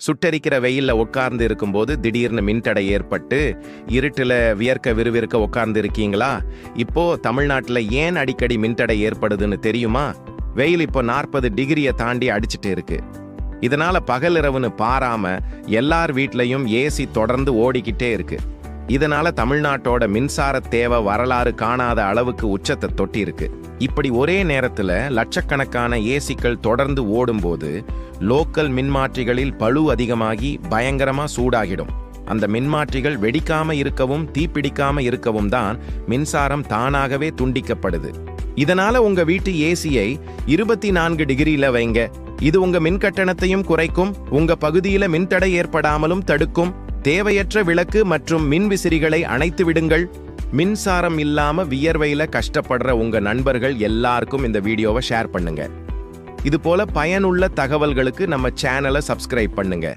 சுட்டெரிக்கிற வெயில்ல உட்கார்ந்து இருக்கும்போது திடீர்னு மின்தடை ஏற்பட்டு இருட்டுல வியர்க்க விறுவிறுக்க உட்கார்ந்து இருக்கீங்களா? இப்போ தமிழ்நாட்டுல ஏன் அடிக்கடி மின்தடை ஏற்படுதுன்னு தெரியுமா? வெயில் இப்போ 40 டிகிரியை தாண்டி அடிச்சிட்டு இருக்கு. இதனால பகலிரவுன்னு பாராம எல்லார் வீட்லயும் ஏசி தொடர்ந்து ஓடிக்கிட்டே இருக்கு. இதனால தமிழ்நாட்டோட மின்சார தேவை வரலாறு காணாத அளவுக்கு உச்சத்தை தொட்டி இருக்கு. இப்படி ஒரே நேரத்துல லட்சக்கணக்கான ஏசிக்கள் தொடர்ந்து ஓடும்போது லோக்கல் மின்மாற்றிகளில் பளு அதிகமாகி பயங்கரமா சூடாகிடும். அந்த மின்மாற்றிகள் வெடிக்காம இருக்கவும் தீப்பிடிக்காம இருக்கவும் தான் மின்சாரம் தானாகவே துண்டிக்கப்படுது. இதனால உங்க வீட்டு ஏசியை 24 டிகிரியில வைங்க. இது உங்க மின் கட்டணத்தையும் குறைக்கும், உங்க பகுதியில மின்தடை ஏற்படாமலும் தடுக்கும். தேவையற்ற விளக்கு மற்றும் மின் விசிறிகளை அணைத்து விடுங்கள். மின்சாரம் இல்லாம வியர்வையில கஷ்டப்படுற உங்க நண்பர்கள் எல்லாருக்கும் இந்த வீடியோவை ஷேர் பண்ணுங்க. இது போல பயனுள்ள தகவல்களுக்கு நம்ம சேனலை சப்ஸ்கிரைப் பண்ணுங்க.